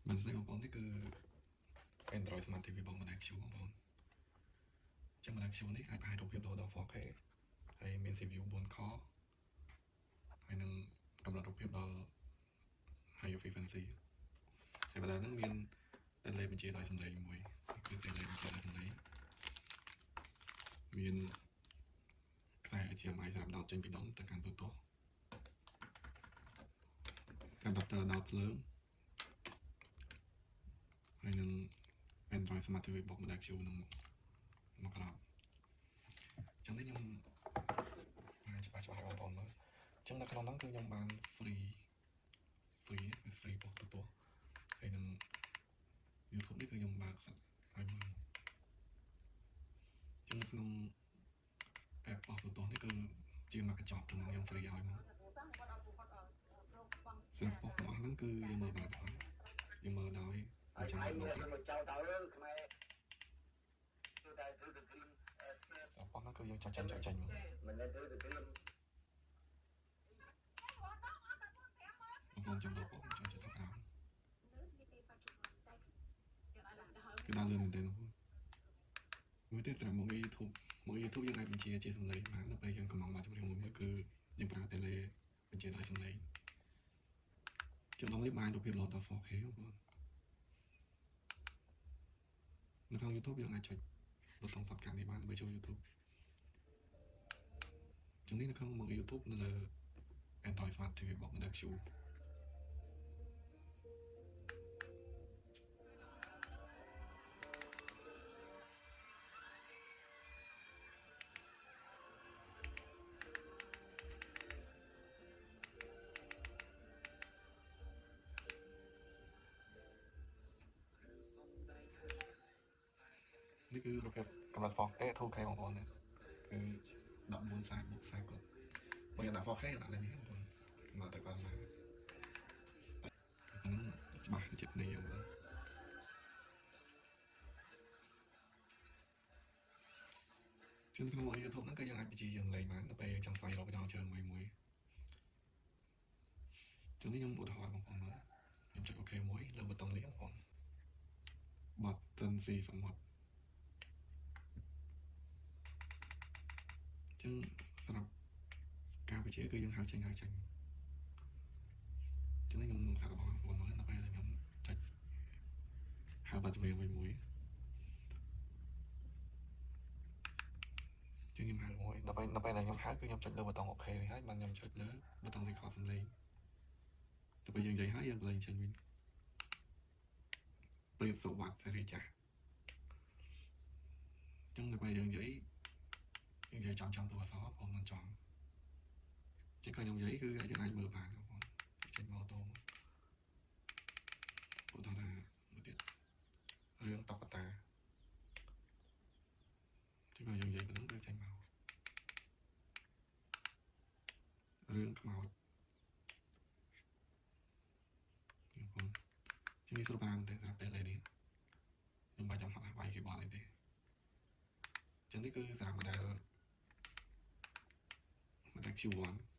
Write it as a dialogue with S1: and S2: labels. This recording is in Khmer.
S1: mình sẽបងនេះគឺ Android Smart TV របស់ Monac Q បង ចឹង Monac Q នេះអាចបង្ហាញរូបភាពដល់ 4K ហើយមាន CPU 4 core ហើយនឹងកម្រិតរូបភាពដល់ higher frequency ហើយបណ្ដាហ្នឹងមាន delay បញ្ជាដោយសំឡេងមួយនេះគឺ delay បញ្ជាដោយសំឡេងមានខ្សែ HDMI សម្រាប់ដោតចេញពីដុំទៅកាន់ទូទាស់ adapter ដោតភ្លើងហើយនឹង Android Smart TV របស់ Monac Q នឹងមកក្រោយចឹងនេះខ្ញុំបានច្បាស់ឲ្យបងប្អូនមើលចឹងនៅក្នុងហ្នឹងគឺខ្ញុំបាន free របស់ទូទាស់ហើយនឹង YouTube នេះគឺខ្ញុំបើកសិតឲ្យមើលចឹងនៅក្នុង app របស់ទូទាស់នេះគឺជាមកកញ្ចប់ទាំងខ្ញុំ free ឲ្យមកសម្រាប់របស់ហ្នឹងគឺយើងមើលបានហើយយើងមើលដោយចាំមើលមកចោលតើខ្មែរគឺតែធ្វើសង្គ្រាមសម្រាប់ហ្នឹងគឺយើងចាញ់មកមិនមែនធ្វើសង្គ្រាមបងចាំដល់បងចាំទៅក្រោមគឺដល់លឿនមែនទេមួយទៀតសម្រាប់មក YouTube យើងអាចបញ្ជាជាសំឡេងបានដល់ពេលយើងកំងមកចម្រៀងមួយគឺយើងប្រើ tele បញ្ជាដោយសំឡេងចំណុចនេះបានរូបភាពល្អដល់ 4K បងនៅក្នុង YouTube យើងអាចចុចប៊ូតុង Subscribe នេះបានដើម្បីចូល YouTube ចឹងនេះនៅក្នុងមក YouTube នៅលើ Android Smart TV របស់ Monac Q នេះគឺរូបភាពកម្រិត 4K 2K បងប្អូនគឺ14 40 60 គាត់បើយើងដាក់ 4K ដាក់លេខនេះបងប្អូនមកតែគាត់មកហ្នឹងច្បាស់ចិត្តនេះបងប្អូនជាក្នុង YouTube ហ្នឹងគឺយើងអាចបញ្ជាយើងលេងបានដល់ពេលយើងចង់ស្វែងរកវីដេអូជើងមួយចឹងនេះខ្ញុំឧទាហរណ៍បងប្អូនមើលខ្ញុំចុច OK មួយលើប៊ូតុងនេះបងប្អូន button C សមុទ្រចឹងសម្រាប់ការបញ្ជាគឺយើងហៅចេញចឹងនេះខ្ញុំនឹងសាករបស់បងប្អូនមើលដល់ពេលខ្ញុំចុចហៅបាត់ចម្រៀងមួយចឹងខ្ញុំហៅមួយដល់ពេលខ្ញុំហៅគឺខ្ញុំចុចលើប៊ូតុង OK នេះហើយបានខ្ញុំចុចលើប៊ូតុង record សំឡេងទៅពេលយើងនិយាយហើយយើងលេងចេញវិញប្រៀបសុវត្ថិសេរីចាស់ចឹងដល់ពេលយើងនិយាយចំតួអក្សរបងមិនចំចឹងក៏ខ្ញុំនិយាយគឺយើងអាចមើលបានបងប្អូនចេញមកតោឧទាហរណ៍មួយទៀតរឿងតុក្កតាចឹងក៏យើងនិយាយប៉ុណ្ណឹងគឺចេញមករឿងខ្មោចបងប្អូនចឹងនេះស្រួលបានតែសម្រាប់ពេលនេះខ្ញុំបាច់ចាំហត់វាយ keyboard អីទេចឹងនេះគឺសម្រាប់ model Q1